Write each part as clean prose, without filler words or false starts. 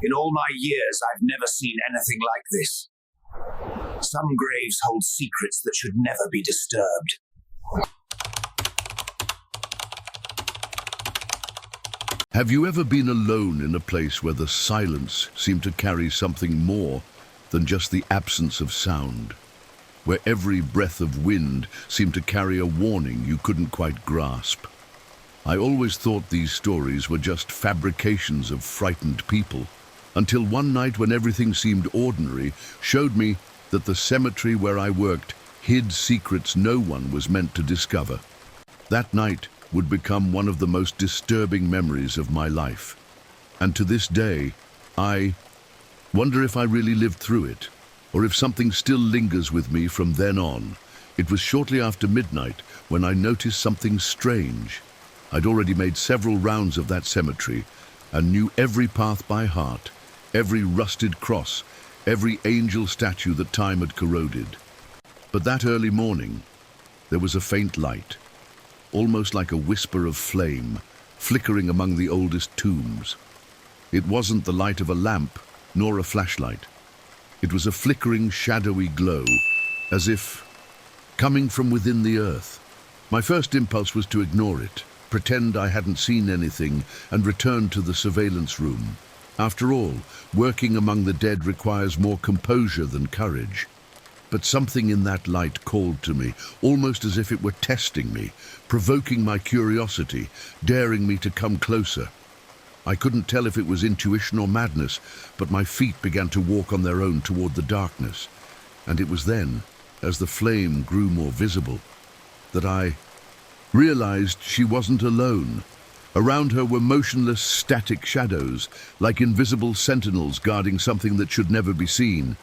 In all my years, I've never seen anything like this. Some graves hold secrets that should never be disturbed. Have you ever been alone in a place where the silence seemed to carry something more than just the absence of sound? Where every breath of wind seemed to carry a warning you couldn't quite grasp? I always thought these stories were just fabrications of frightened people, until one night when everything seemed ordinary showed me that the cemetery where I worked hid secrets no one was meant to discover. That night would become one of the most disturbing memories of my life. And to this day, I wonder if I really lived through it, or if something still lingers with me from then on. It was shortly after midnight when I noticed something strange. I'd already made several rounds of that cemetery and knew every path by heart, every rusted cross, every angel statue that time had corroded. But that early morning, there was a faint light, almost like a whisper of flame, flickering among the oldest tombs. It wasn't the light of a lamp, nor a flashlight. It was a flickering, shadowy glow, as if coming from within the earth. My first impulse was to ignore it, pretend I hadn't seen anything, and return to the surveillance room. After all, working among the dead requires more composure than courage. But something in that light called to me, almost as if it were testing me, provoking my curiosity, daring me to come closer. I couldn't tell if it was intuition or madness, but my feet began to walk on their own toward the darkness. And it was then, as the flame grew more visible, that I realized she wasn't alone. Around her were motionless, static shadows, like invisible sentinels guarding something that should never be seen.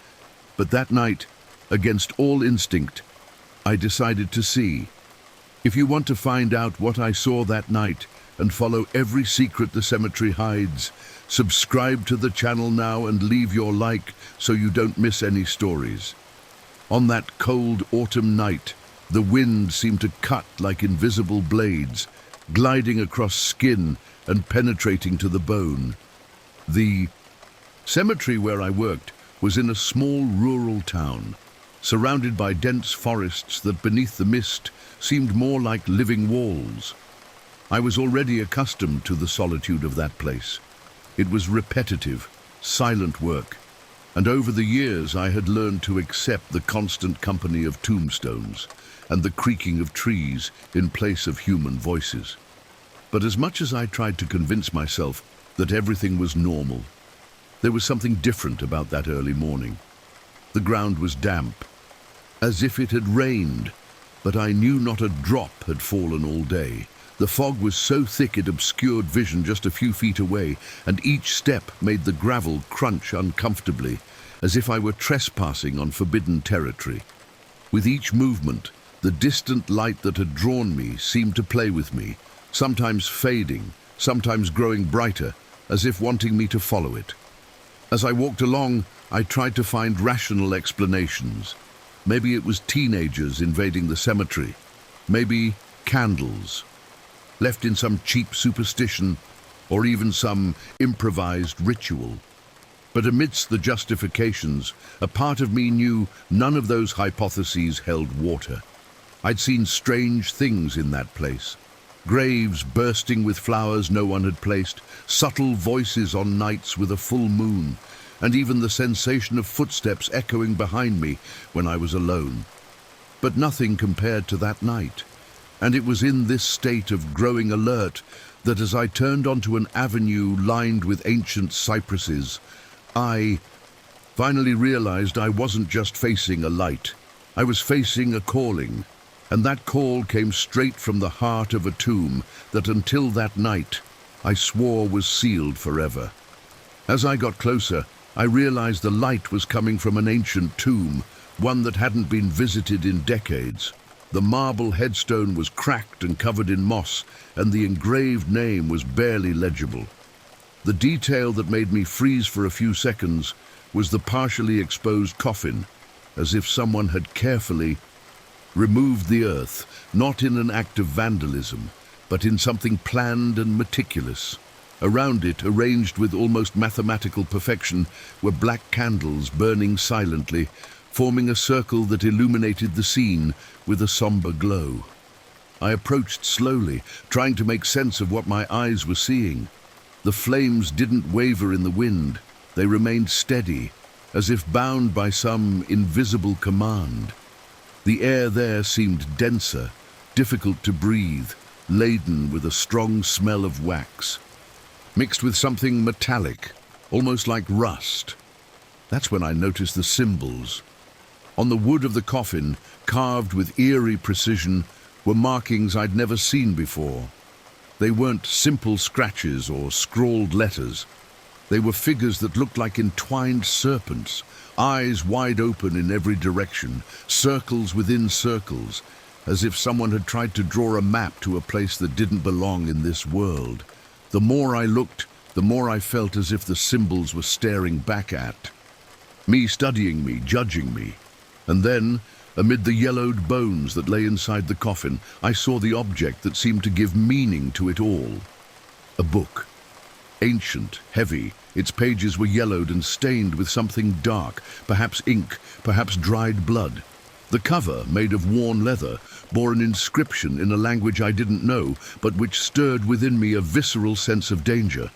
But that night, against all instinct, I decided to see. If you want to find out what I saw that night and follow every secret the cemetery hides, subscribe to the channel now and leave your like so you don't miss any stories. On that cold autumn night, the wind seemed to cut like invisible blades, gliding across skin and penetrating to the bone. The cemetery where I worked was in a small rural town, surrounded by dense forests that beneath the mist seemed more like living walls. I was already accustomed to the solitude of that place. It was repetitive, silent work, and over the years I had learned to accept the constant company of tombstones and the creaking of trees in place of human voices. But as much as I tried to convince myself that everything was normal, there was something different about that early morning. The ground was damp, as if it had rained, but I knew not a drop had fallen all day. The fog was so thick it obscured vision just a few feet away, and each step made the gravel crunch uncomfortably, as if I were trespassing on forbidden territory. With each movement, the distant light that had drawn me seemed to play with me, sometimes fading, sometimes growing brighter, as if wanting me to follow it. As I walked along, I tried to find rational explanations. Maybe it was teenagers invading the cemetery. Maybe candles, left in some cheap superstition, or even some improvised ritual. But amidst the justifications, a part of me knew none of those hypotheses held water. I'd seen strange things in that place. Graves bursting with flowers no one had placed, subtle voices on nights with a full moon, and even the sensation of footsteps echoing behind me when I was alone. But nothing compared to that night. And it was in this state of growing alert that as I turned onto an avenue lined with ancient cypresses, I finally realized I wasn't just facing a light. I was facing a calling. And that call came straight from the heart of a tomb that until that night I swore was sealed forever. As I got closer, I realized the light was coming from an ancient tomb, one that hadn't been visited in decades. The marble headstone was cracked and covered in moss, and the engraved name was barely legible. The detail that made me freeze for a few seconds was the partially exposed coffin, as if someone had carefully removed the earth, not in an act of vandalism, but in something planned and meticulous. Around it, arranged with almost mathematical perfection, were black candles burning silently, forming a circle that illuminated the scene with a somber glow. I approached slowly, trying to make sense of what my eyes were seeing. The flames didn't waver in the wind. They remained steady, as if bound by some invisible command. The air there seemed denser, difficult to breathe, laden with a strong smell of wax, mixed with something metallic, almost like rust. That's when I noticed the symbols. On the wood of the coffin, carved with eerie precision, were markings I'd never seen before. They weren't simple scratches or scrawled letters. They were figures that looked like entwined serpents, eyes wide open in every direction, circles within circles, as if someone had tried to draw a map to a place that didn't belong in this world. The more I looked, the more I felt as if the symbols were staring back at me, studying me, judging me. And then, amid the yellowed bones that lay inside the coffin, I saw the object that seemed to give meaning to it all. A book. Ancient, heavy, its pages were yellowed and stained with something dark, perhaps ink, perhaps dried blood. The cover, made of worn leather, bore an inscription in a language I didn't know, but which stirred within me a visceral sense of danger.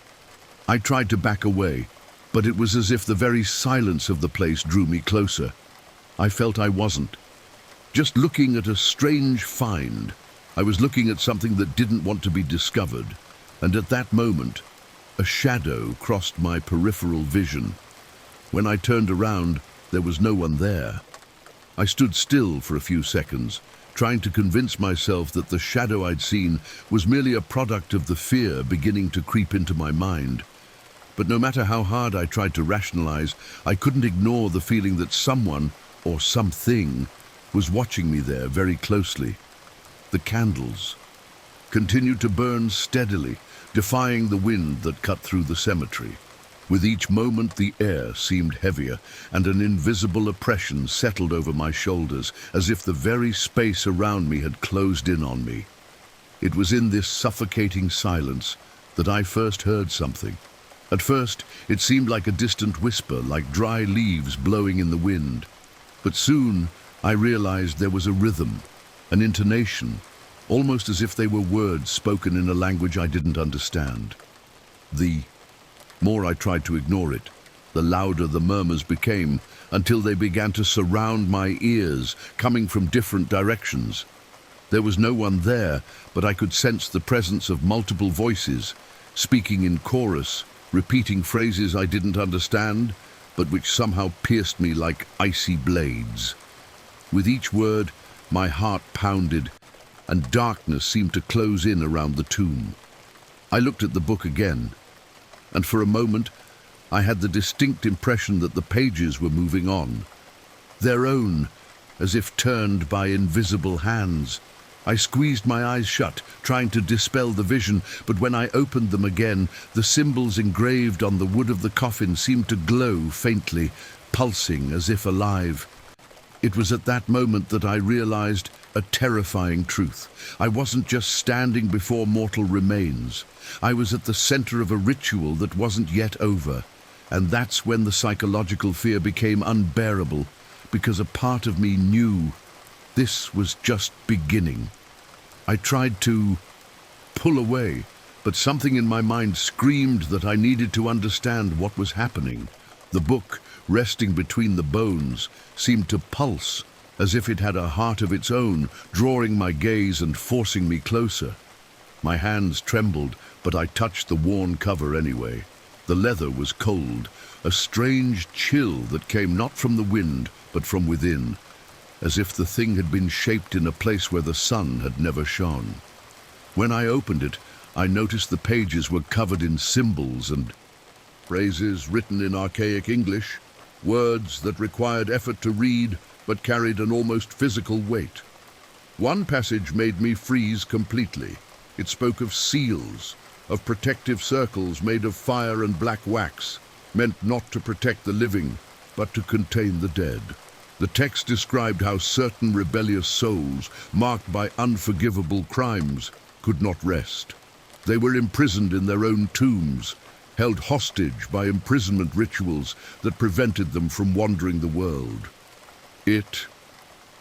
I tried to back away, but it was as if the very silence of the place drew me closer. I felt I wasn't just looking at a strange find. I was looking at something that didn't want to be discovered, and at that moment, a shadow crossed my peripheral vision. When I turned around, there was no one there. I stood still for a few seconds, trying to convince myself that the shadow I'd seen was merely a product of the fear beginning to creep into my mind. But no matter how hard I tried to rationalize, I couldn't ignore the feeling that someone, or something, was watching me there very closely. The candles continued to burn steadily, defying the wind that cut through the cemetery. With each moment, the air seemed heavier, and an invisible oppression settled over my shoulders, as if the very space around me had closed in on me. It was in this suffocating silence that I first heard something. At first, it seemed like a distant whisper, like dry leaves blowing in the wind. But soon, I realized there was a rhythm, an intonation, almost as if they were words spoken in a language I didn't understand. The more I tried to ignore it, the louder the murmurs became, until they began to surround my ears, coming from different directions. There was no one there, but I could sense the presence of multiple voices, speaking in chorus, repeating phrases I didn't understand, but which somehow pierced me like icy blades. With each word, my heart pounded, and darkness seemed to close in around the tomb. I looked at the book again, and for a moment, I had the distinct impression that the pages were moving on, their own, as if turned by invisible hands. I squeezed my eyes shut, trying to dispel the vision, but when I opened them again, the symbols engraved on the wood of the coffin seemed to glow faintly, pulsing as if alive. It was at that moment that I realized a terrifying truth. I wasn't just standing before mortal remains. I was at the center of a ritual that wasn't yet over. And that's when the psychological fear became unbearable, because a part of me knew this was just beginning. I tried to pull away, but something in my mind screamed that I needed to understand what was happening. The book, resting between the bones, seemed to pulse, as if it had a heart of its own, drawing my gaze and forcing me closer. My hands trembled, but I touched the worn cover anyway. The leather was cold, a strange chill that came not from the wind, but from within, as if the thing had been shaped in a place where the sun had never shone. When I opened it, I noticed the pages were covered in symbols and phrases written in archaic English, words that required effort to read but carried an almost physical weight. One passage made me freeze completely. It spoke of seals, of protective circles made of fire and black wax, meant not to protect the living, but to contain the dead. The text described how certain rebellious souls, marked by unforgivable crimes, could not rest. They were imprisoned in their own tombs, held hostage by imprisonment rituals that prevented them from wandering the world. It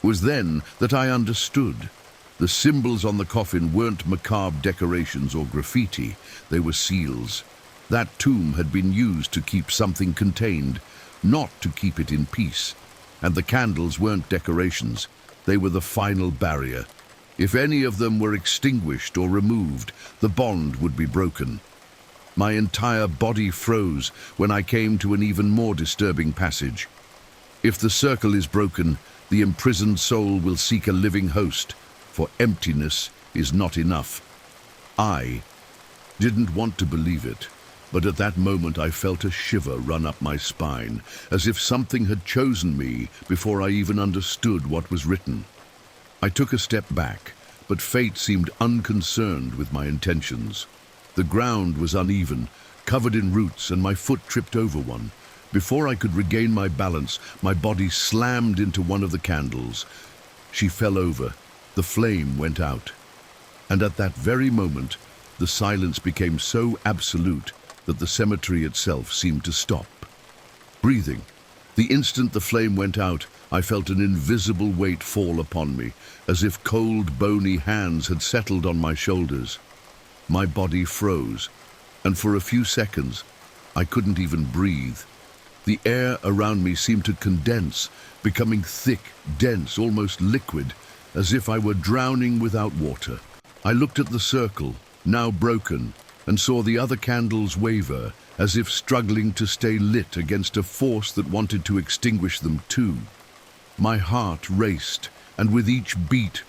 was then that I understood. The symbols on the coffin weren't macabre decorations or graffiti, they were seals. That tomb had been used to keep something contained, not to keep it in peace. And the candles weren't decorations, they were the final barrier. If any of them were extinguished or removed, the bond would be broken. My entire body froze when I came to an even more disturbing passage. If the circle is broken, the imprisoned soul will seek a living host, for emptiness is not enough. I didn't want to believe it, but at that moment I felt a shiver run up my spine, as if something had chosen me before I even understood what was written. I took a step back, but fate seemed unconcerned with my intentions. The ground was uneven, covered in roots, and my foot tripped over one. Before I could regain my balance, my body slammed into one of the candles. She fell over. The flame went out. And at that very moment, the silence became so absolute that the cemetery itself seemed to stop. Breathing. The instant the flame went out, I felt an invisible weight fall upon me, as if cold, bony hands had settled on my shoulders. My body froze, and for a few seconds, I couldn't even breathe. The air around me seemed to condense, becoming thick, dense, almost liquid, as if I were drowning without water. I looked at the circle, now broken, and saw the other candles waver, as if struggling to stay lit against a force that wanted to extinguish them too. My heart raced, and with each beat,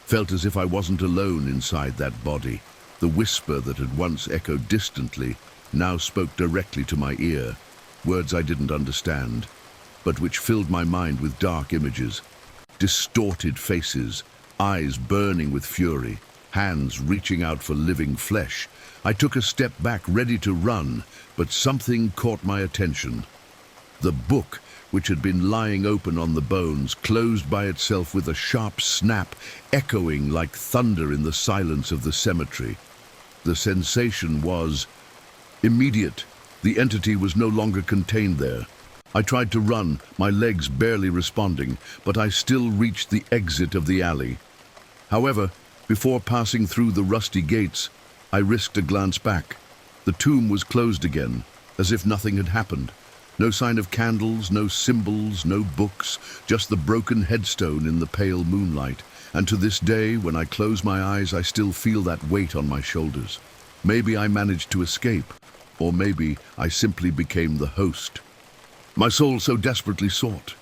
felt as if I wasn't alone inside that body. The whisper that had once echoed distantly now spoke directly to my ear, words I didn't understand, but which filled my mind with dark images. Distorted faces, eyes burning with fury, hands reaching out for living flesh. I took a step back, ready to run, but something caught my attention. The book, which had been lying open on the bones, closed by itself with a sharp snap, echoing like thunder in the silence of the cemetery. The sensation was immediate. The entity was no longer contained there. I tried to run, my legs barely responding, but I still reached the exit of the alley. However, before passing through the rusty gates, I risked a glance back. The tomb was closed again, as if nothing had happened. No sign of candles, no symbols, no books, just the broken headstone in the pale moonlight. And to this day, when I close my eyes, I still feel that weight on my shoulders. Maybe I managed to escape, or maybe I simply became the host my soul so desperately sought.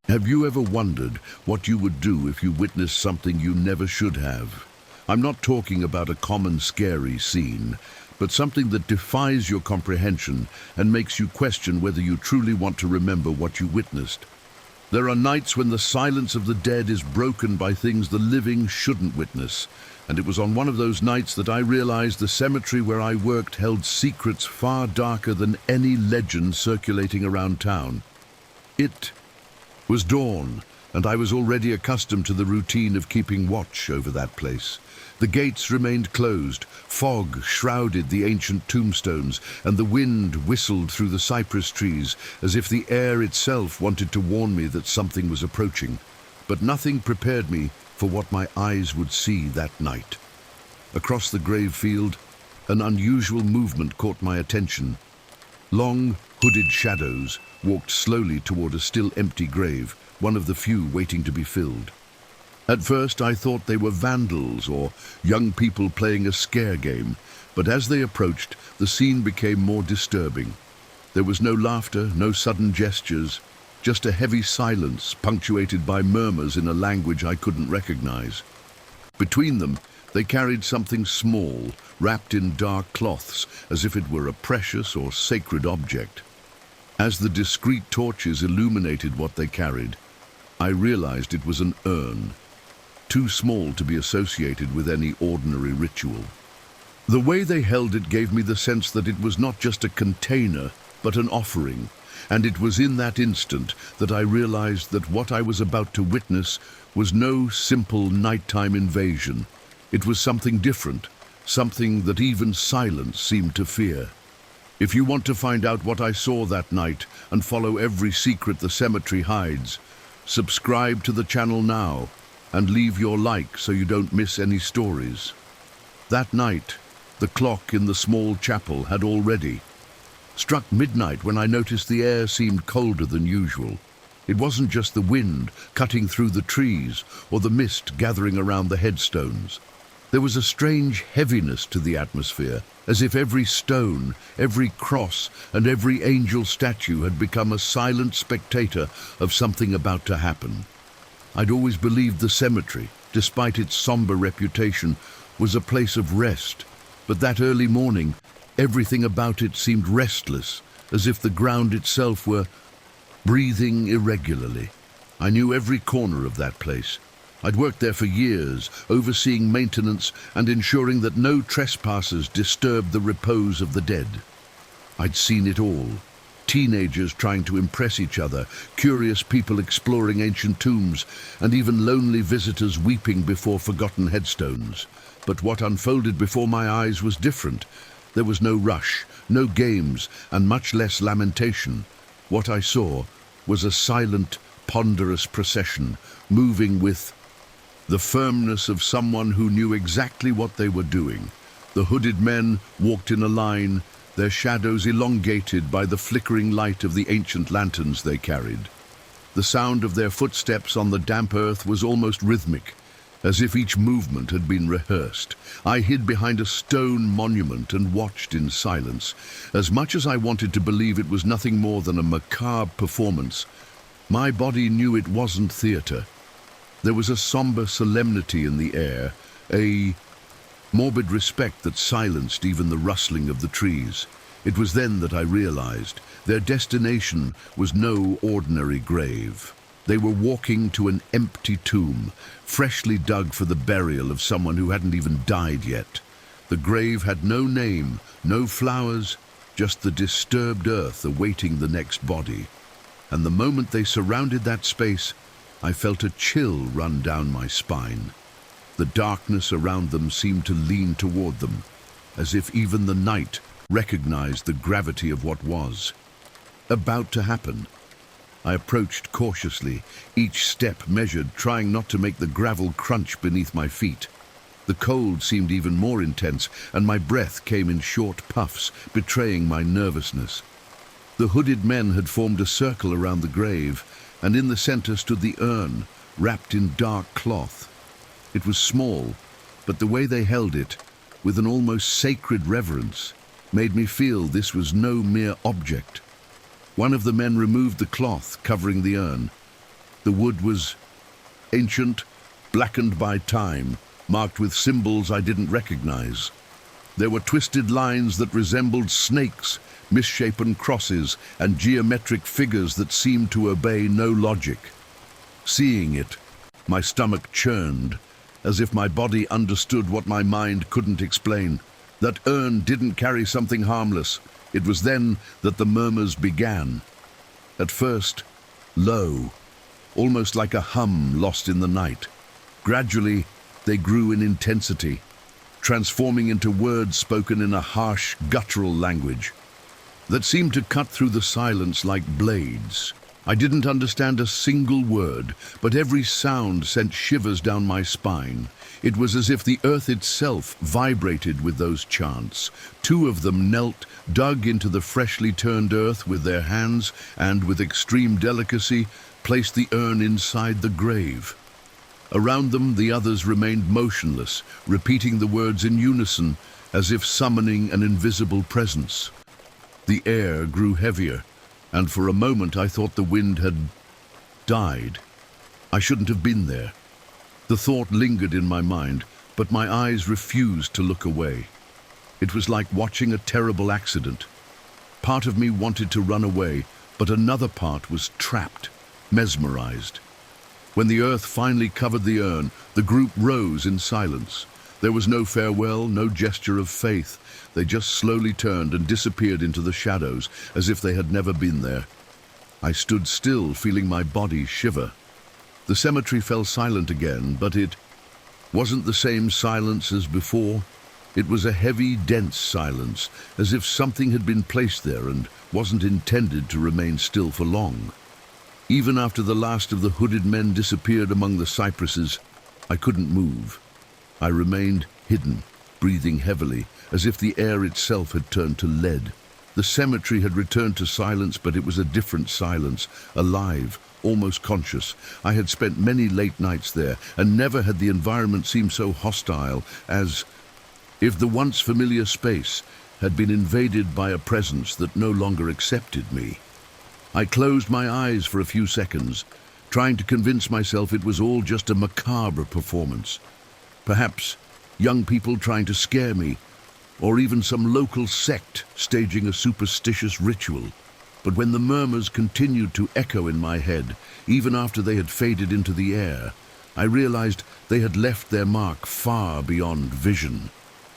Have you ever wondered what you would do if you witnessed something you never should have? I'm not talking about a common scary scene, but something that defies your comprehension and makes you question whether you truly want to remember what you witnessed. There are nights when the silence of the dead is broken by things the living shouldn't witness, and it was on one of those nights that I realized the cemetery where I worked held secrets far darker than any legend circulating around town. It was dawn, and I was already accustomed to the routine of keeping watch over that place. The gates remained closed, fog shrouded the ancient tombstones, and the wind whistled through the cypress trees as if the air itself wanted to warn me that something was approaching. But nothing prepared me for what my eyes would see that night. Across the grave field, an unusual movement caught my attention. Long, hooded shadows walked slowly toward a still empty grave, one of the few waiting to be filled. At first I thought they were vandals or young people playing a scare game, but as they approached, the scene became more disturbing. There was no laughter, no sudden gestures, just a heavy silence punctuated by murmurs in a language I couldn't recognize. Between them, they carried something small, wrapped in dark cloths, as if it were a precious or sacred object. As the discreet torches illuminated what they carried, I realized it was an urn, too small to be associated with any ordinary ritual. The way they held it gave me the sense that it was not just a container, but an offering, And it was in that instant that I realized that what I was about to witness was no simple nighttime invasion. It was something different, something that even silence seemed to fear. If you want to find out what I saw that night and follow every secret the cemetery hides, subscribe to the channel now and leave your like so you don't miss any stories. That night, the clock in the small chapel had already struck midnight when I noticed the air seemed colder than usual. It wasn't just the wind cutting through the trees or the mist gathering around the headstones. There was a strange heaviness to the atmosphere, as if every stone, every cross, and every angel statue had become a silent spectator of something about to happen. I'd always believed the cemetery, despite its somber reputation, was a place of rest, but that early morning, everything about it seemed restless, as if the ground itself were breathing irregularly. I knew every corner of that place. I'd worked there for years, overseeing maintenance and ensuring that no trespassers disturbed the repose of the dead. I'd seen it all. Teenagers trying to impress each other, curious people exploring ancient tombs, and even lonely visitors weeping before forgotten headstones. But what unfolded before my eyes was different. There was no rush, no games, and much less lamentation. What I saw was a silent, ponderous procession, moving with the firmness of someone who knew exactly what they were doing. The hooded men walked in a line, their shadows elongated by the flickering light of the ancient lanterns they carried. The sound of their footsteps on the damp earth was almost rhythmic, as if each movement had been rehearsed. I hid behind a stone monument and watched in silence. As much as I wanted to believe it was nothing more than a macabre performance, my body knew it wasn't theatre. There was a somber solemnity in the air, a morbid respect that silenced even the rustling of the trees. It was then that I realized their destination was no ordinary grave. They were walking to an empty tomb, freshly dug for the burial of someone who hadn't even died yet. The grave had no name, no flowers, just the disturbed earth awaiting the next body. And the moment they surrounded that space, I felt a chill run down my spine. The darkness around them seemed to lean toward them, as if even the night recognized the gravity of what was about to happen. I approached cautiously, each step measured, trying not to make the gravel crunch beneath my feet. The cold seemed even more intense, and my breath came in short puffs, betraying my nervousness. The hooded men had formed a circle around the grave, and in the center stood the urn, wrapped in dark cloth. It was small, but the way they held it, with an almost sacred reverence, made me feel this was no mere object. One of the men removed the cloth covering the urn. The wood was ancient, blackened by time, marked with symbols I didn't recognize. There were twisted lines that resembled snakes, misshapen crosses, and geometric figures that seemed to obey no logic. Seeing it, my stomach churned, as if my body understood what my mind couldn't explain. That urn didn't carry something harmless. It was then that the murmurs began. At first, low, almost like a hum lost in the night. Gradually, they grew in intensity, transforming into words spoken in a harsh, guttural language that seemed to cut through the silence like blades. I didn't understand a single word, but every sound sent shivers down my spine. It was as if the earth itself vibrated with those chants. Two of them knelt, dug into the freshly turned earth with their hands, and with extreme delicacy, placed the urn inside the grave. Around them, the others remained motionless, repeating the words in unison, as if summoning an invisible presence. The air grew heavier, and for a moment I thought the wind had died. I shouldn't have been there. The thought lingered in my mind, but my eyes refused to look away. It was like watching a terrible accident. Part of me wanted to run away, but another part was trapped, mesmerized. When the earth finally covered the urn, the group rose in silence. There was no farewell, no gesture of faith. They just slowly turned and disappeared into the shadows, as if they had never been there. I stood still, feeling my body shiver. The cemetery fell silent again, but it wasn't the same silence as before. It was a heavy, dense silence, as if something had been placed there and wasn't intended to remain still for long. Even after the last of the hooded men disappeared among the cypresses, I couldn't move. I remained hidden, breathing heavily, as if the air itself had turned to lead. The cemetery had returned to silence, but it was a different silence, alive, almost conscious. I had spent many late nights there, and never had the environment seemed so hostile, as if the once familiar space had been invaded by a presence that no longer accepted me. I closed my eyes for a few seconds, trying to convince myself it was all just a macabre performance. Perhaps young people trying to scare me, or even some local sect staging a superstitious ritual. But when the murmurs continued to echo in my head, even after they had faded into the air, I realized they had left their mark far beyond vision.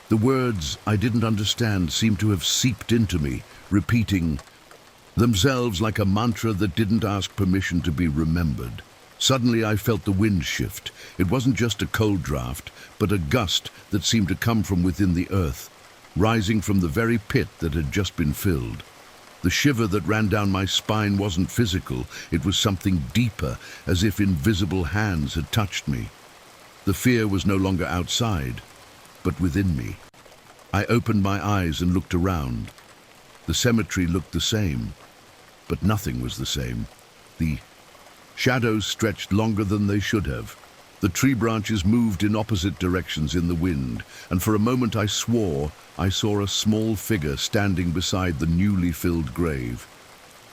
The words I didn't understand seemed to have seeped into me, repeating themselves like a mantra that didn't ask permission to be remembered. Suddenly I felt the wind shift. It wasn't just a cold draft, but a gust that seemed to come from within the earth, rising from the very pit that had just been filled. The shiver that ran down my spine wasn't physical, it was something deeper, as if invisible hands had touched me. The fear was no longer outside, but within me. I opened my eyes and looked around. The cemetery looked the same, but nothing was the same. The shadows stretched longer than they should have. The tree branches moved in opposite directions in the wind, and for a moment I swore I saw a small figure standing beside the newly filled grave.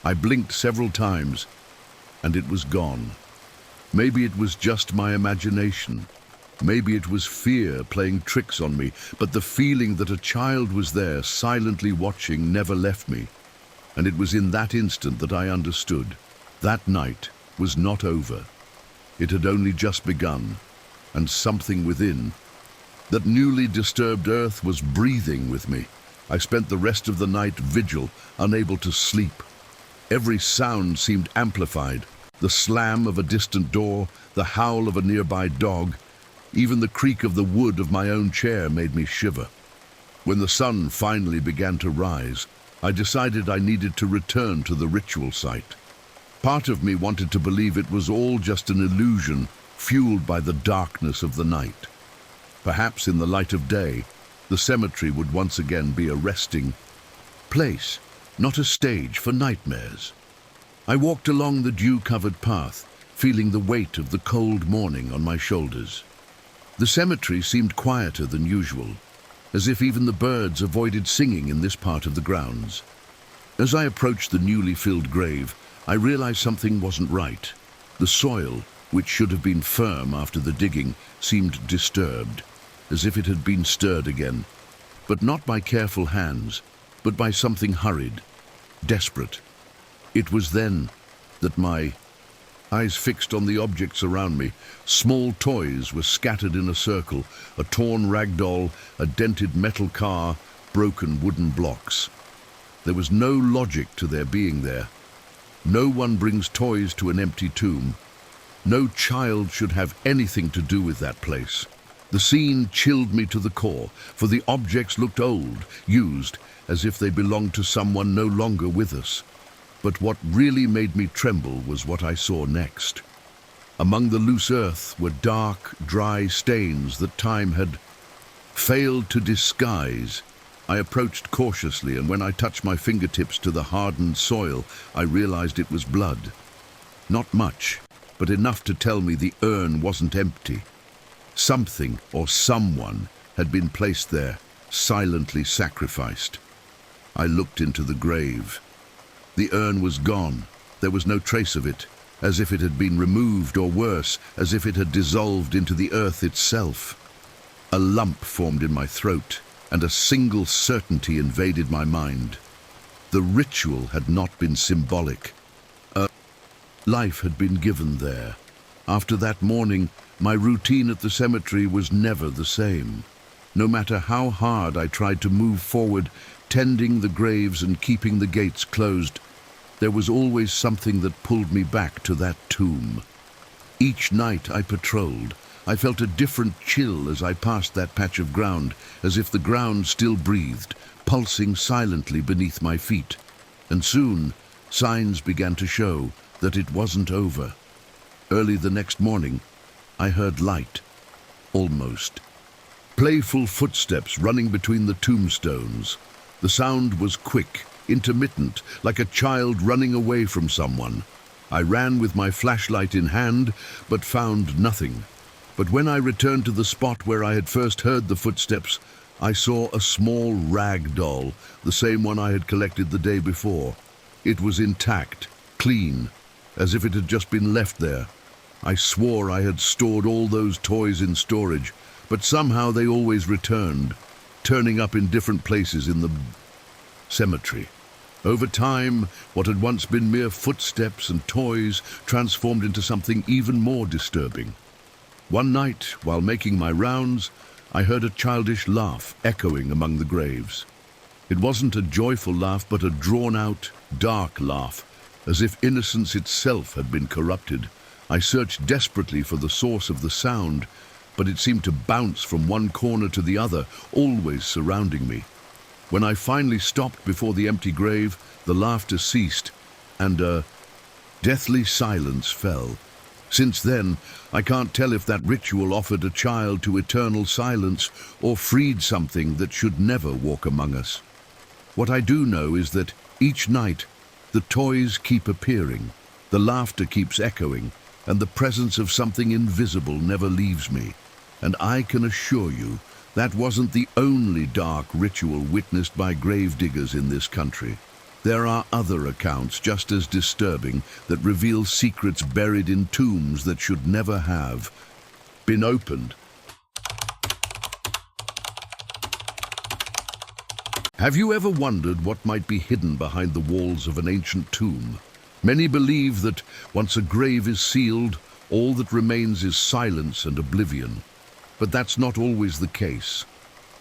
I blinked several times, and it was gone. Maybe it was just my imagination. Maybe it was fear playing tricks on me, but the feeling that a child was there, silently watching, never left me. And it was in that instant that I understood. That night was not over. It had only just begun, and something within, that newly disturbed earth, was breathing with me. I spent the rest of the night vigil, unable to sleep. Every sound seemed amplified. The slam of a distant door, the howl of a nearby dog, even the creak of the wood of my own chair made me shiver. When the sun finally began to rise, I decided I needed to return to the ritual site. Part of me wanted to believe it was all just an illusion, fueled by the darkness of the night. Perhaps in the light of day, the cemetery would once again be a resting place, not a stage for nightmares. I walked along the dew-covered path, feeling the weight of the cold morning on my shoulders. The cemetery seemed quieter than usual, as if even the birds avoided singing in this part of the grounds. As I approached the newly filled grave, I realized something wasn't right. The soil, which should have been firm after the digging, seemed disturbed, as if it had been stirred again, but not by careful hands, but by something hurried, desperate. It was then that my eyes fixed on the objects around me. Small toys were scattered in a circle, a torn rag doll, a dented metal car, broken wooden blocks. There was no logic to their being there. No one brings toys to an empty tomb. No child should have anything to do with that place. The scene chilled me to the core, for the objects looked old, used, as if they belonged to someone no longer with us. But what really made me tremble was what I saw next. Among the loose earth were dark, dry stains that time had failed to disguise. I approached cautiously, and when I touched my fingertips to the hardened soil, I realized it was blood. Not much, but enough to tell me the urn wasn't empty. Something or someone had been placed there, silently sacrificed. I looked into the grave. The urn was gone. There was no trace of it, as if it had been removed, or worse, as if it had dissolved into the earth itself. A lump formed in my throat, and a single certainty invaded my mind. The ritual had not been symbolic. A life had been given there. After that morning, my routine at the cemetery was never the same. No matter how hard I tried to move forward, tending the graves and keeping the gates closed, there was always something that pulled me back to that tomb. Each night I patrolled, I felt a different chill as I passed that patch of ground, as if the ground still breathed, pulsing silently beneath my feet. And soon, signs began to show that it wasn't over. Early the next morning, I heard light. Almost. Playful footsteps running between the tombstones. The sound was quick, intermittent, like a child running away from someone. I ran with my flashlight in hand, but found nothing. But when I returned to the spot where I had first heard the footsteps, I saw a small rag doll, the same one I had collected the day before. It was intact, clean, as if it had just been left there. I swore I had stored all those toys in storage, but somehow they always returned, turning up in different places in the cemetery. Over time, what had once been mere footsteps and toys transformed into something even more disturbing. One night, while making my rounds, I heard a childish laugh echoing among the graves. It wasn't a joyful laugh, but a drawn-out, dark laugh, as if innocence itself had been corrupted. I searched desperately for the source of the sound, but it seemed to bounce from one corner to the other, always surrounding me. When I finally stopped before the empty grave, the laughter ceased, and a deathly silence fell. Since then, I can't tell if that ritual offered a child to eternal silence or freed something that should never walk among us. What I do know is that each night, the toys keep appearing, the laughter keeps echoing, and the presence of something invisible never leaves me. And I can assure you, that wasn't the only dark ritual witnessed by gravediggers in this country. There are other accounts just as disturbing that reveal secrets buried in tombs that should never have been opened. Have you ever wondered what might be hidden behind the walls of an ancient tomb? Many believe that once a grave is sealed, all that remains is silence and oblivion. But that's not always the case.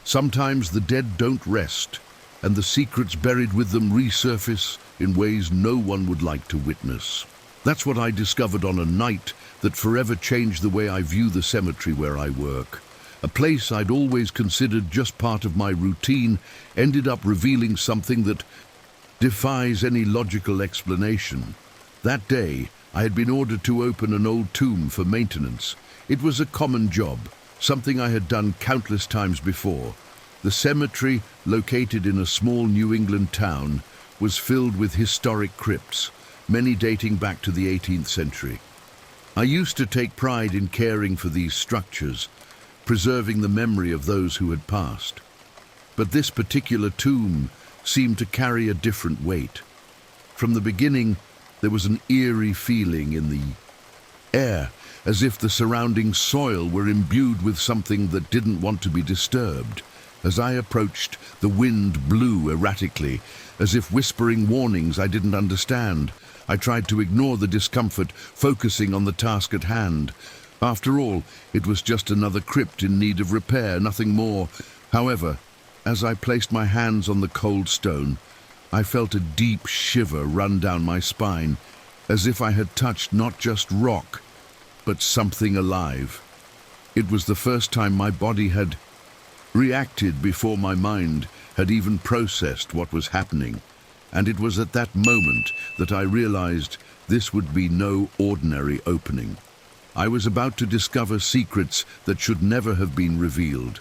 Sometimes the dead don't rest, and the secrets buried with them resurface in ways no one would like to witness. That's what I discovered on a night that forever changed the way I view the cemetery where I work. A place I'd always considered just part of my routine ended up revealing something that defies any logical explanation. That day, I had been ordered to open an old tomb for maintenance. It was a common job, something I had done countless times before. The cemetery, located in a small New England town, was filled with historic crypts, many dating back to the 18th century. I used to take pride in caring for these structures, preserving the memory of those who had passed. But this particular tomb seemed to carry a different weight. From the beginning, there was an eerie feeling in the air, as if the surrounding soil were imbued with something that didn't want to be disturbed. As I approached, the wind blew erratically, as if whispering warnings I didn't understand. I tried to ignore the discomfort, focusing on the task at hand. After all, it was just another crypt in need of repair, nothing more. However, as I placed my hands on the cold stone, I felt a deep shiver run down my spine, as if I had touched not just rock, but something alive. It was the first time my body had reacted before my mind had even processed what was happening, and it was at that moment that I realized this would be no ordinary opening. I was about to discover secrets that should never have been revealed.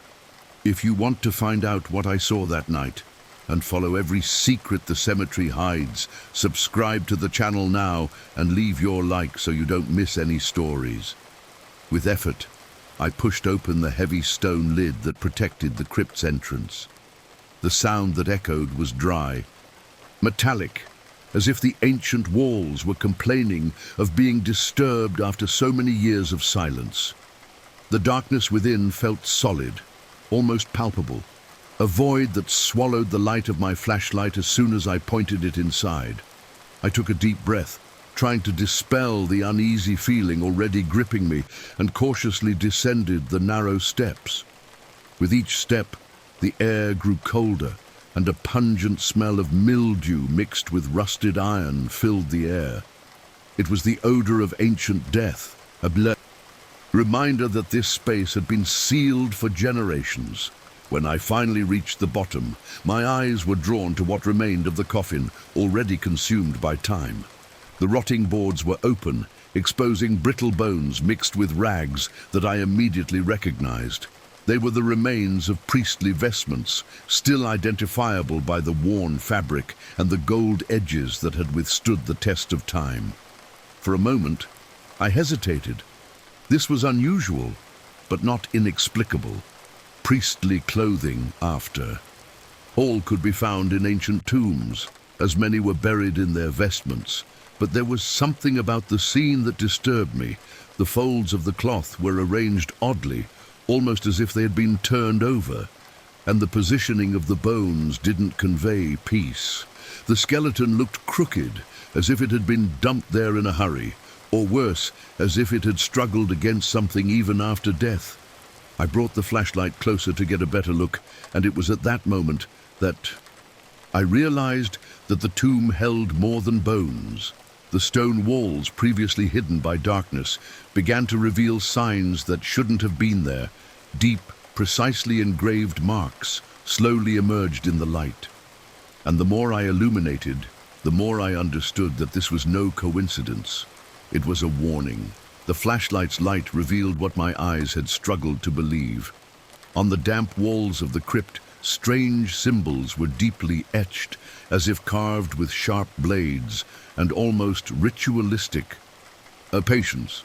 If you want to find out what I saw that night, and follow every secret the cemetery hides, subscribe to the channel now and leave your like so you don't miss any stories. With effort, I pushed open the heavy stone lid that protected the crypt's entrance. The sound that echoed was dry, metallic, as if the ancient walls were complaining of being disturbed after so many years of silence. The darkness within felt solid, almost palpable, a void that swallowed the light of my flashlight as soon as I pointed it inside. I took a deep breath, trying to dispel the uneasy feeling already gripping me, and cautiously descended the narrow steps. With each step, the air grew colder, and a pungent smell of mildew mixed with rusted iron filled the air. It was the odor of ancient death, a reminder that this space had been sealed for generations. When I finally reached the bottom, my eyes were drawn to what remained of the coffin, already consumed by time. The rotting boards were open, exposing brittle bones mixed with rags that I immediately recognized. They were the remains of priestly vestments, still identifiable by the worn fabric and the gold edges that had withstood the test of time. For a moment, I hesitated. This was unusual, but not inexplicable. Priestly clothing after. All could be found in ancient tombs, as many were buried in their vestments. But there was something about the scene that disturbed me. The folds of the cloth were arranged oddly, almost as if they had been turned over, and the positioning of the bones didn't convey peace. The skeleton looked crooked, as if it had been dumped there in a hurry, or worse, as if it had struggled against something even after death. I brought the flashlight closer to get a better look, and it was at that moment that I realized that the tomb held more than bones. The stone walls, previously hidden by darkness, began to reveal signs that shouldn't have been there. Deep, precisely engraved marks slowly emerged in the light. And the more I illuminated, the more I understood that this was no coincidence. It was a warning. The flashlight's light revealed what my eyes had struggled to believe. On the damp walls of the crypt, strange symbols were deeply etched, as if carved with sharp blades, and almost ritualistic. Patience.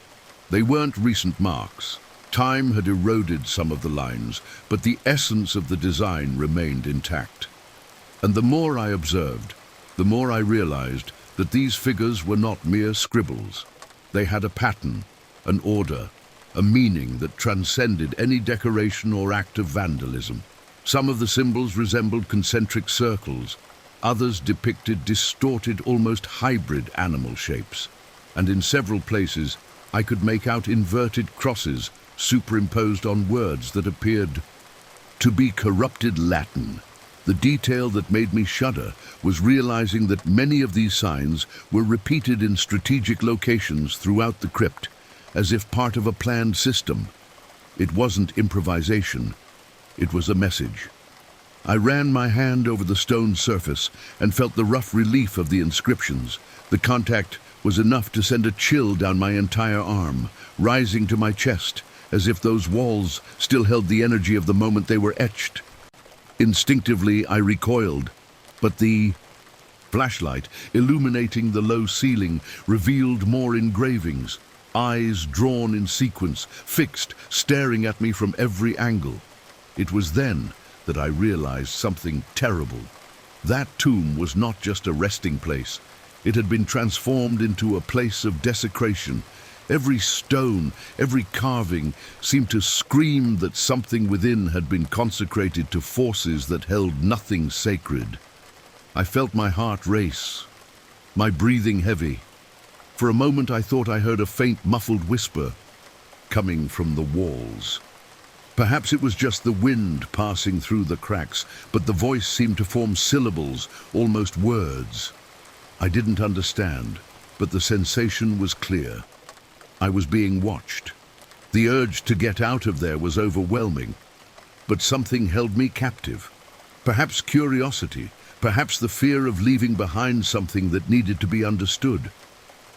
They weren't recent marks. Time had eroded some of the lines, but the essence of the design remained intact. And the more I observed, the more I realized that these figures were not mere scribbles. They had a pattern, an order, a meaning that transcended any decoration or act of vandalism. Some of the symbols resembled concentric circles, others depicted distorted, almost hybrid animal shapes, and in several places I could make out inverted crosses superimposed on words that appeared to be corrupted Latin. The detail that made me shudder was realizing that many of these signs were repeated in strategic locations throughout the crypt, as if part of a planned system. It wasn't improvisation, it was a message. I ran my hand over the stone surface and felt the rough relief of the inscriptions. The contact was enough to send a chill down my entire arm, rising to my chest, as if those walls still held the energy of the moment they were etched. Instinctively, I recoiled, but the flashlight, illuminating the low ceiling, revealed more engravings, eyes drawn in sequence, fixed, staring at me from every angle. It was then that I realized something terrible. That tomb was not just a resting place. It had been transformed into a place of desecration. Every stone, every carving seemed to scream that something within had been consecrated to forces that held nothing sacred. I felt my heart race, my breathing heavy. For a moment I thought I heard a faint, muffled whisper coming from the walls. Perhaps it was just the wind passing through the cracks, but the voice seemed to form syllables, almost words. I didn't understand, but the sensation was clear. I was being watched. The urge to get out of there was overwhelming, but something held me captive. Perhaps curiosity, perhaps the fear of leaving behind something that needed to be understood.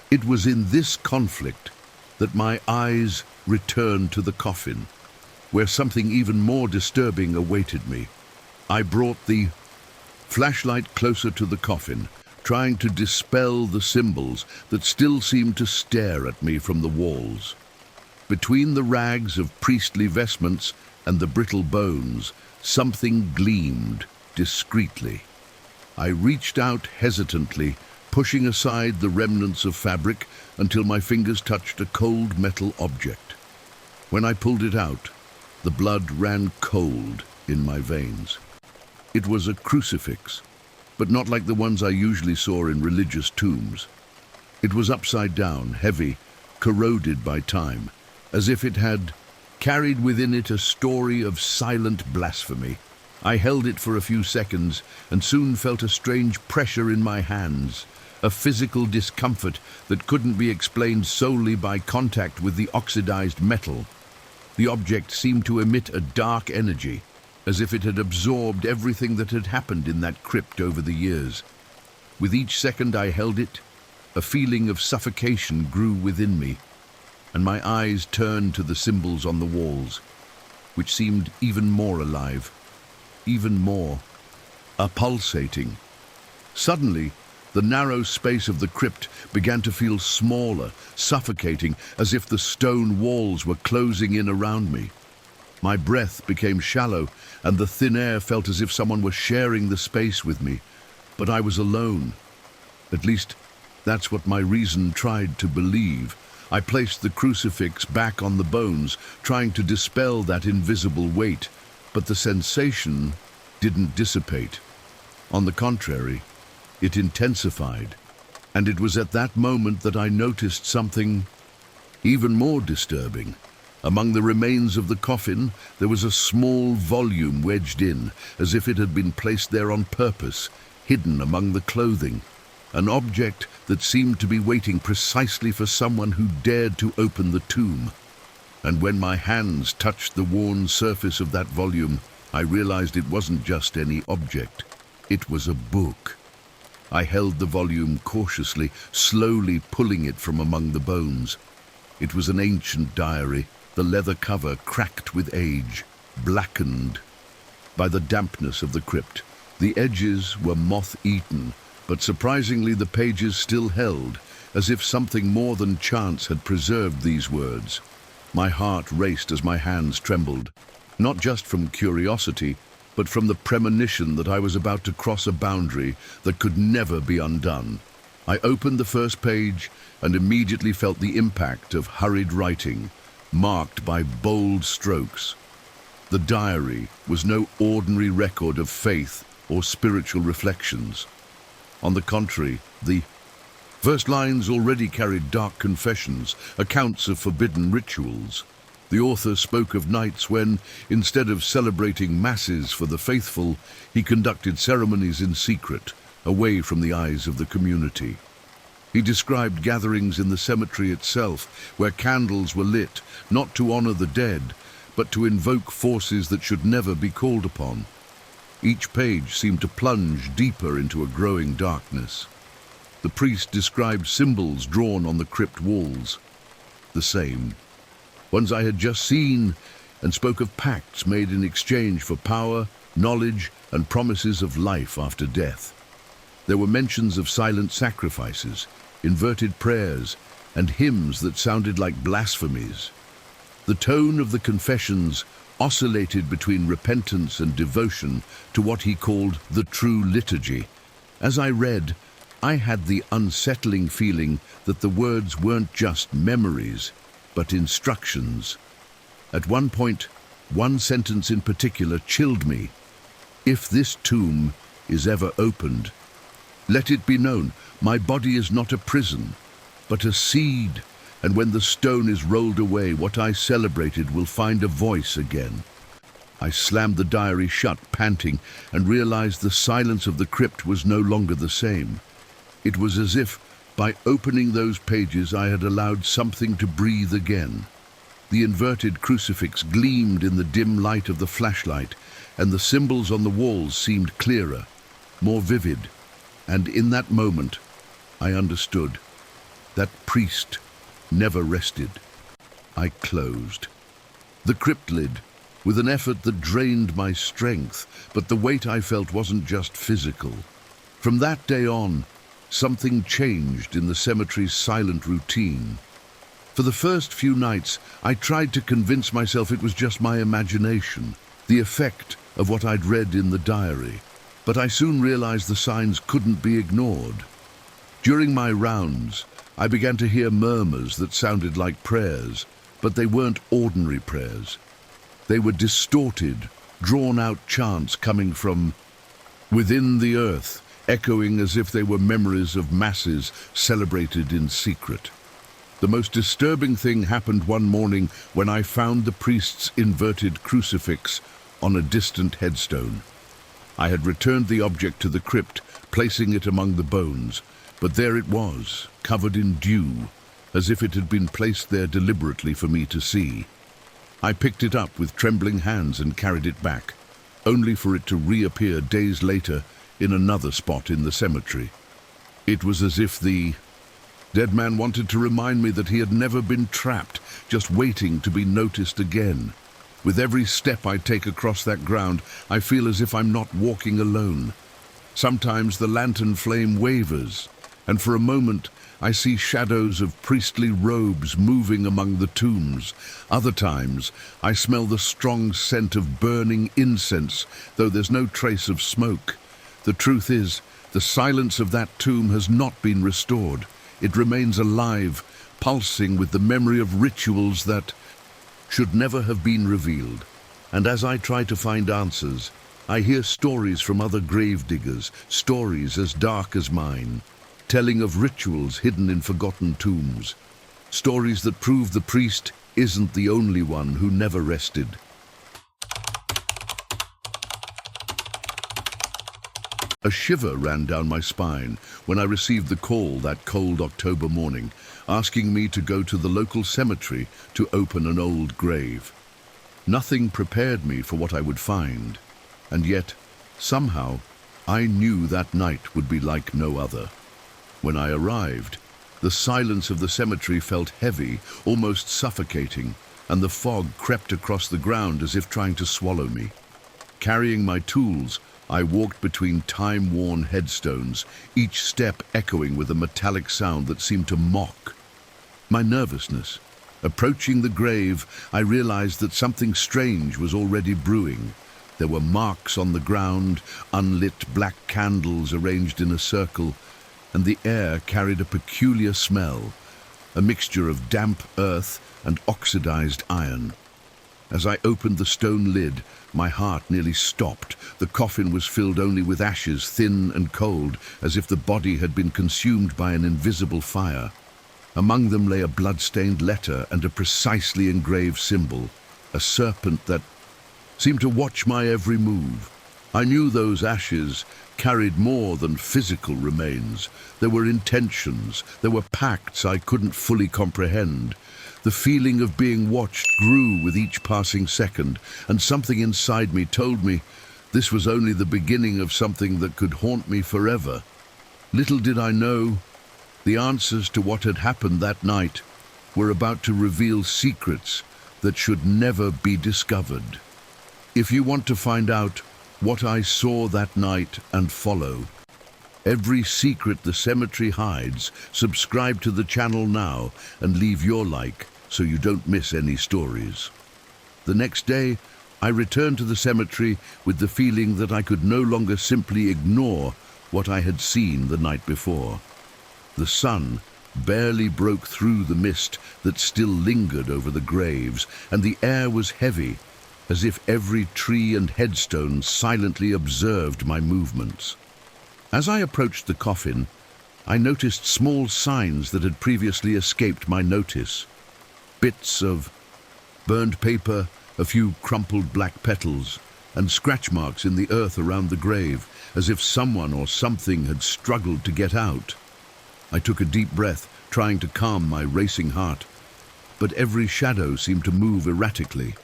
It was in this conflict that my eyes returned to the coffin, where something even more disturbing awaited me. I brought the flashlight closer to the coffin, trying to dispel the symbols that still seemed to stare at me from the walls. Between the rags of priestly vestments and the brittle bones, something gleamed discreetly. I reached out hesitantly, pushing aside the remnants of fabric until my fingers touched a cold metal object. When I pulled it out, the blood ran cold in my veins. It was a crucifix, but not like the ones I usually saw in religious tombs. It was upside down, heavy, corroded by time, as if it had carried within it a story of silent blasphemy. I held it for a few seconds and soon felt a strange pressure in my hands, a physical discomfort that couldn't be explained solely by contact with the oxidized metal. The object seemed to emit a dark energy, as if it had absorbed everything that had happened in that crypt over the years. With each second I held it, a feeling of suffocation grew within me, and my eyes turned to the symbols on the walls, which seemed even more alive, even more pulsating. Suddenly, the narrow space of the crypt began to feel smaller, suffocating, as if the stone walls were closing in around me. My breath became shallow, and the thin air felt as if someone were sharing the space with me. But I was alone. At least, that's what my reason tried to believe. I placed the crucifix back on the bones, trying to dispel that invisible weight, but the sensation didn't dissipate. On the contrary, it intensified, and it was at that moment that I noticed something even more disturbing. Among the remains of the coffin, there was a small volume wedged in, as if it had been placed there on purpose, hidden among the clothing. An object that seemed to be waiting precisely for someone who dared to open the tomb. And when my hands touched the worn surface of that volume, I realized it wasn't just any object. It was a book. I held the volume cautiously, slowly pulling it from among the bones. It was an ancient diary, the leather cover cracked with age, blackened by the dampness of the crypt. The edges were moth-eaten, but surprisingly the pages still held, as if something more than chance had preserved these words. My heart raced as my hands trembled, not just from curiosity, but from the premonition that I was about to cross a boundary that could never be undone. I opened the first page and immediately felt the impact of hurried writing, marked by bold strokes. The diary was no ordinary record of faith or spiritual reflections. On the contrary, the first lines already carried dark confessions, accounts of forbidden rituals. The author spoke of nights when, instead of celebrating masses for the faithful, he conducted ceremonies in secret, away from the eyes of the community. He described gatherings in the cemetery itself, where candles were lit, not to honor the dead, but to invoke forces that should never be called upon. Each page seemed to plunge deeper into a growing darkness. The priest described symbols drawn on the crypt walls, the same ones I had just seen, and spoke of pacts made in exchange for power, knowledge, and promises of life after death. There were mentions of silent sacrifices, inverted prayers, and hymns that sounded like blasphemies. The tone of the confessions oscillated between repentance and devotion to what he called the true liturgy. As I read, I had the unsettling feeling that the words weren't just memories, but instructions. At one point, one sentence in particular chilled me. If this tomb is ever opened, let it be known, my body is not a prison, but a seed, and when the stone is rolled away, what I celebrated will find a voice again. I slammed the diary shut, panting, and realized the silence of the crypt was no longer the same. It was as if, by opening those pages, I had allowed something to breathe again. The inverted crucifix gleamed in the dim light of the flashlight, and the symbols on the walls seemed clearer, more vivid. And in that moment, I understood. That priest never rested. I closed the crypt lid with an effort that drained my strength, but the weight I felt wasn't just physical. From that day on, something changed in the cemetery's silent routine. For the first few nights, I tried to convince myself it was just my imagination, the effect of what I'd read in the diary. But I soon realized the signs couldn't be ignored. During my rounds, I began to hear murmurs that sounded like prayers, but they weren't ordinary prayers. They were distorted, drawn-out chants coming from within the earth, echoing as if they were memories of masses celebrated in secret. The most disturbing thing happened one morning when I found the priest's inverted crucifix on a distant headstone. I had returned the object to the crypt, placing it among the bones, but there it was, covered in dew, as if it had been placed there deliberately for me to see. I picked it up with trembling hands and carried it back, only for it to reappear days later in another spot in the cemetery. It was as if the dead man wanted to remind me that he had never been trapped, just waiting to be noticed again. With every step I take across that ground, I feel as if I'm not walking alone. Sometimes the lantern flame wavers, and for a moment I see shadows of priestly robes moving among the tombs. Other times I smell the strong scent of burning incense, though there's no trace of smoke. The truth is, the silence of that tomb has not been restored. It remains alive, pulsing with the memory of rituals that should never have been revealed. And as I try to find answers, I hear stories from other gravediggers, stories as dark as mine, telling of rituals hidden in forgotten tombs, stories that prove the priest isn't the only one who never rested. A shiver ran down my spine when I received the call that cold October morning, asking me to go to the local cemetery to open an old grave. Nothing prepared me for what I would find, and yet, somehow, I knew that night would be like no other. When I arrived, the silence of the cemetery felt heavy, almost suffocating, and the fog crept across the ground as if trying to swallow me. Carrying my tools, I walked between time-worn headstones, each step echoing with a metallic sound that seemed to mock my nervousness. Approaching the grave, I realized that something strange was already brewing. There were marks on the ground, unlit black candles arranged in a circle, and the air carried a peculiar smell, a mixture of damp earth and oxidized iron. As I opened the stone lid, my heart nearly stopped. The coffin was filled only with ashes, thin and cold, as if the body had been consumed by an invisible fire. Among them lay a blood-stained letter and a precisely engraved symbol, a serpent that seemed to watch my every move. I knew those ashes carried more than physical remains. There were intentions, there were pacts I couldn't fully comprehend. The feeling of being watched grew with each passing second, and something inside me told me this was only the beginning of something that could haunt me forever. Little did I know, the answers to what had happened that night were about to reveal secrets that should never be discovered. If you want to find out what I saw that night and follow every secret the cemetery hides, subscribe to the channel now and leave your like so you don't miss any stories. The next day, I returned to the cemetery with the feeling that I could no longer simply ignore what I had seen the night before. The sun barely broke through the mist that still lingered over the graves, and the air was heavy, as if every tree and headstone silently observed my movements. As I approached the coffin, I noticed small signs that had previously escaped my notice. Bits of burned paper, a few crumpled black petals, and scratch marks in the earth around the grave, as if someone or something had struggled to get out. I took a deep breath, trying to calm my racing heart, but every shadow seemed to move erratically,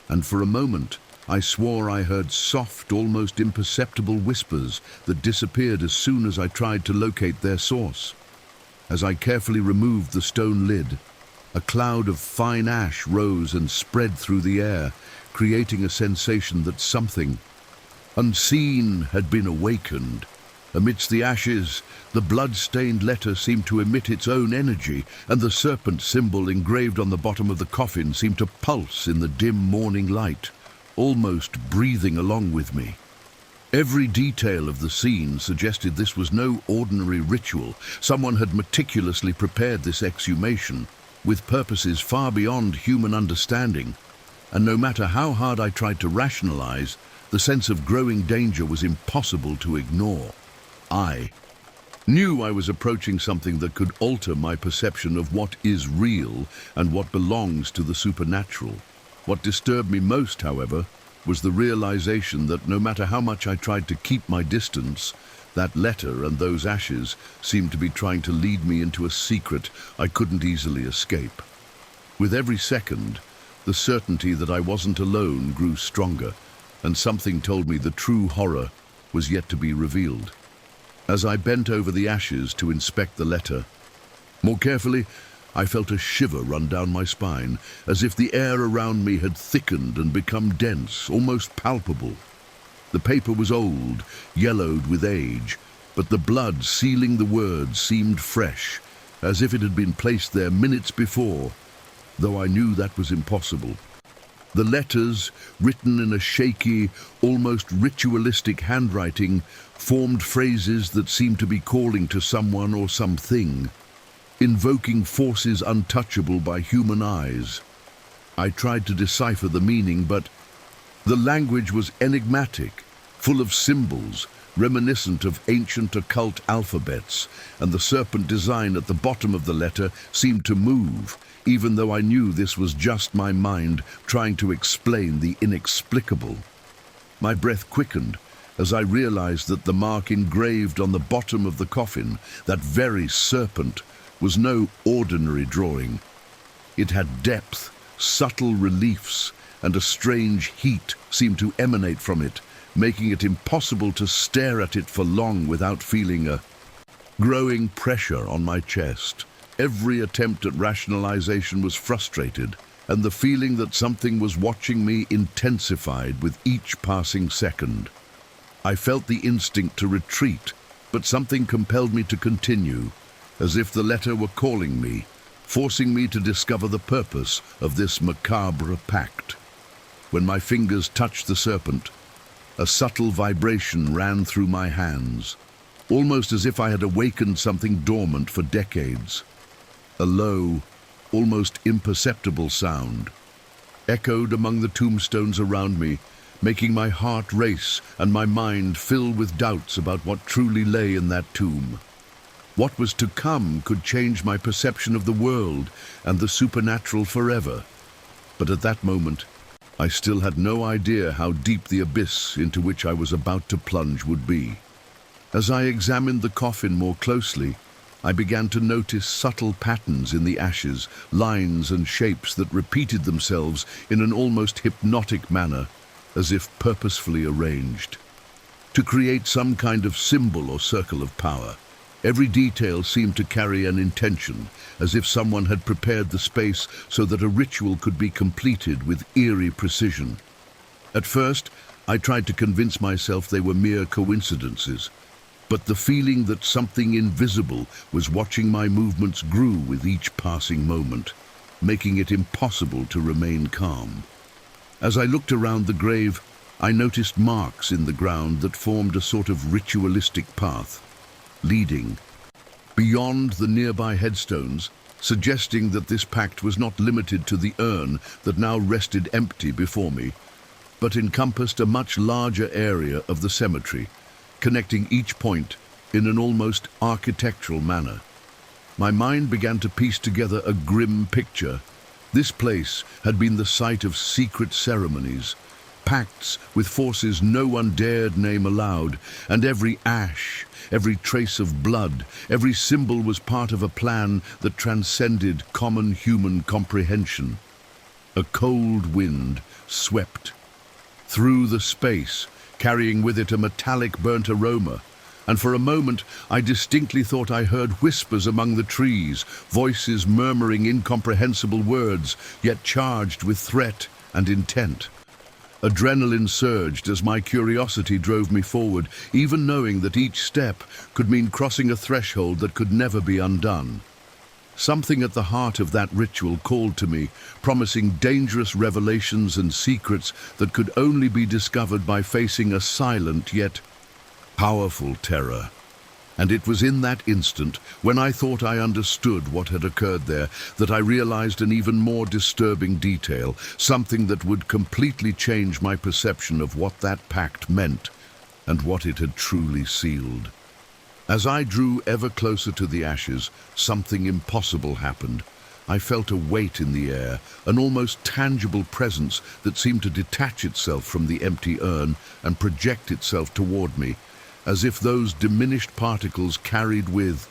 and for a moment I swore I heard soft, almost imperceptible whispers that disappeared as soon as I tried to locate their source. As I carefully removed the stone lid, a cloud of fine ash rose and spread through the air, creating a sensation that something unseen had been awakened. Amidst the ashes, the blood-stained letter seemed to emit its own energy, and the serpent symbol engraved on the bottom of the coffin seemed to pulse in the dim morning light, almost breathing along with me. Every detail of the scene suggested this was no ordinary ritual. Someone had meticulously prepared this exhumation, with purposes far beyond human understanding, and no matter how hard I tried to rationalize, the sense of growing danger was impossible to ignore. I knew I was approaching something that could alter my perception of what is real and what belongs to the supernatural. What disturbed me most, however, was the realization that no matter how much I tried to keep my distance, that letter and those ashes seemed to be trying to lead me into a secret I couldn't easily escape. With every second, the certainty that I wasn't alone grew stronger, and something told me the true horror was yet to be revealed. As I bent over the ashes to inspect the letter more carefully, I felt a shiver run down my spine, as if the air around me had thickened and become dense, almost palpable. The paper was old, yellowed with age, but the blood sealing the words seemed fresh, as if it had been placed there minutes before, though I knew that was impossible. The letters, written in a shaky, almost ritualistic handwriting, formed phrases that seemed to be calling to someone or something, invoking forces untouchable by human eyes. I tried to decipher the meaning, but the language was enigmatic, full of symbols, reminiscent of ancient occult alphabets, and the serpent design at the bottom of the letter seemed to move, even though I knew this was just my mind trying to explain the inexplicable. My breath quickened as I realized that the mark engraved on the bottom of the coffin, that very serpent, was no ordinary drawing. It had depth, subtle reliefs, and a strange heat seemed to emanate from it, making it impossible to stare at it for long without feeling a growing pressure on my chest. Every attempt at rationalization was frustrated, and the feeling that something was watching me intensified with each passing second. I felt the instinct to retreat, but something compelled me to continue, as if the letter were calling me, forcing me to discover the purpose of this macabre pact. When my fingers touched the serpent, a subtle vibration ran through my hands, almost as if I had awakened something dormant for decades. A low, almost imperceptible sound echoed among the tombstones around me, making my heart race and my mind fill with doubts about what truly lay in that tomb. What was to come could change my perception of the world and the supernatural forever. But at that moment, I still had no idea how deep the abyss into which I was about to plunge would be. As I examined the coffin more closely, I began to notice subtle patterns in the ashes, lines and shapes that repeated themselves in an almost hypnotic manner, as if purposefully arranged to create some kind of symbol or circle of power. Every detail seemed to carry an intention, as if someone had prepared the space so that a ritual could be completed with eerie precision. At first, I tried to convince myself they were mere coincidences, but the feeling that something invisible was watching my movements grew with each passing moment, making it impossible to remain calm. As I looked around the grave, I noticed marks in the ground that formed a sort of ritualistic path, leading beyond the nearby headstones, suggesting that this pact was not limited to the urn that now rested empty before me, but encompassed a much larger area of the cemetery, connecting each point in an almost architectural manner. My mind began to piece together a grim picture. This place had been the site of secret ceremonies, pacts with forces no one dared name aloud, and every ash, every trace of blood, every symbol was part of a plan that transcended common human comprehension. A cold wind swept through the space, carrying with it a metallic burnt aroma, and for a moment I distinctly thought I heard whispers among the trees, voices murmuring incomprehensible words, yet charged with threat and intent. Adrenaline surged as my curiosity drove me forward, even knowing that each step could mean crossing a threshold that could never be undone. Something at the heart of that ritual called to me, promising dangerous revelations and secrets that could only be discovered by facing a silent yet powerful terror. And it was in that instant, when I thought I understood what had occurred there, that I realized an even more disturbing detail, something that would completely change my perception of what that pact meant and what it had truly sealed. As I drew ever closer to the ashes, something impossible happened. I felt a weight in the air, an almost tangible presence that seemed to detach itself from the empty urn and project itself toward me, as if those diminished particles carried with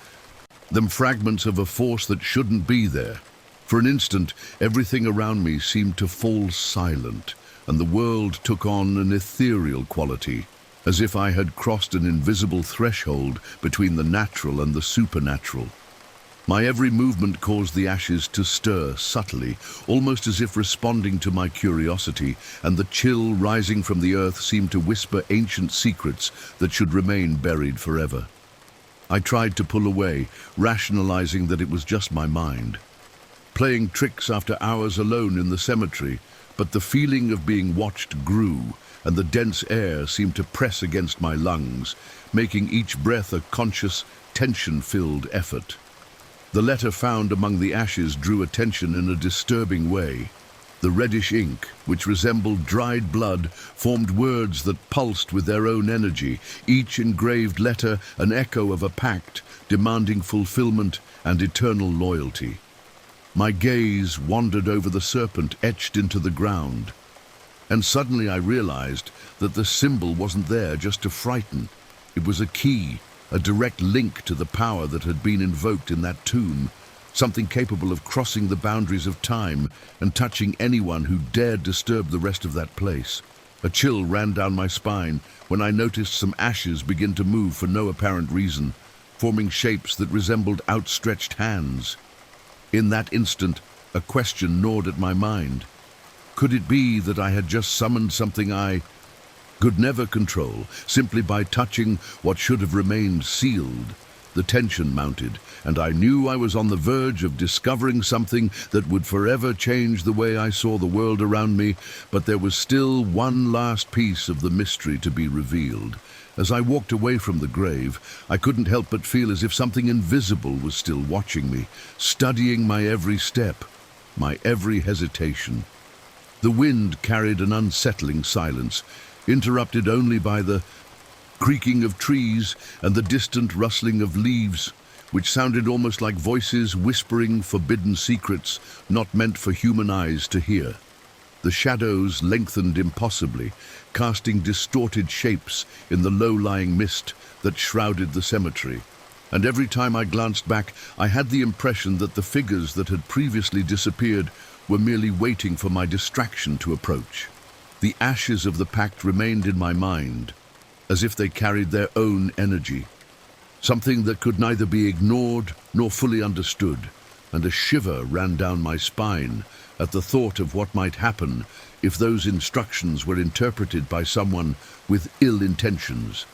them fragments of a force that shouldn't be there. For an instant, everything around me seemed to fall silent, and the world took on an ethereal quality, as if I had crossed an invisible threshold between the natural and the supernatural. My every movement caused the ashes to stir subtly, almost as if responding to my curiosity, and the chill rising from the earth seemed to whisper ancient secrets that should remain buried forever. I tried to pull away, rationalizing that it was just my mind, playing tricks after hours alone in the cemetery, but the feeling of being watched grew, and the dense air seemed to press against my lungs, making each breath a conscious, tension-filled effort. The letter found among the ashes drew attention in a disturbing way. The reddish ink, which resembled dried blood, formed words that pulsed with their own energy, each engraved letter an echo of a pact demanding fulfillment and eternal loyalty. My gaze wandered over the serpent etched into the ground, and suddenly I realized that the symbol wasn't there just to frighten. It was a key, a direct link to the power that had been invoked in that tomb, something capable of crossing the boundaries of time and touching anyone who dared disturb the rest of that place. A chill ran down my spine when I noticed some ashes begin to move for no apparent reason, forming shapes that resembled outstretched hands. In that instant, a question gnawed at my mind. Could it be that I had just summoned something I could never control, simply by touching what should have remained sealed? The tension mounted, and I knew I was on the verge of discovering something that would forever change the way I saw the world around me, but there was still one last piece of the mystery to be revealed. As I walked away from the grave, I couldn't help but feel as if something invisible was still watching me, studying my every step, my every hesitation. The wind carried an unsettling silence, interrupted only by the creaking of trees and the distant rustling of leaves, which sounded almost like voices whispering forbidden secrets not meant for human eyes to hear. The shadows lengthened impossibly, casting distorted shapes in the low-lying mist that shrouded the cemetery. And every time I glanced back, I had the impression that the figures that had previously disappeared were merely waiting for my distraction to approach. The ashes of the pact remained in my mind, as if they carried their own energy, something that could neither be ignored nor fully understood, and a shiver ran down my spine at the thought of what might happen if those instructions were interpreted by someone with ill intentions.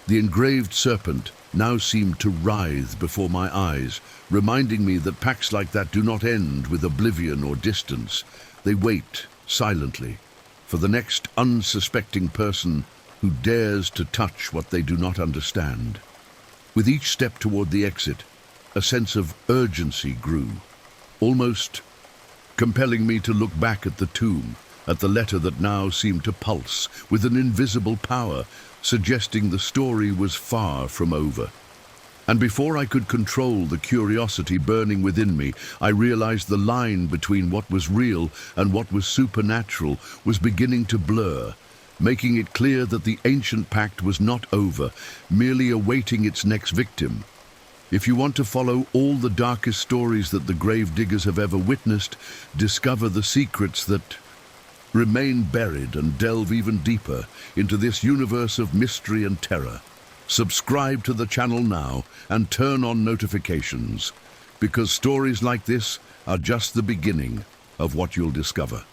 The engraved serpent now seemed to writhe before my eyes, reminding me that pacts like that do not end with oblivion or distance. They wait silently for the next unsuspecting person who dares to touch what they do not understand. With each step toward the exit, a sense of urgency grew, almost compelling me to look back at the tomb, at the letter that now seemed to pulse with an invisible power, suggesting the story was far from over. And before I could control the curiosity burning within me, I realized the line between what was real and what was supernatural was beginning to blur, making it clear that the ancient pact was not over, merely awaiting its next victim. If you want to follow all the darkest stories that the Gravediggers have ever witnessed, discover the secrets that remain buried, and delve even deeper into this universe of mystery and terror, subscribe to the channel now and turn on notifications, because stories like this are just the beginning of what you'll discover.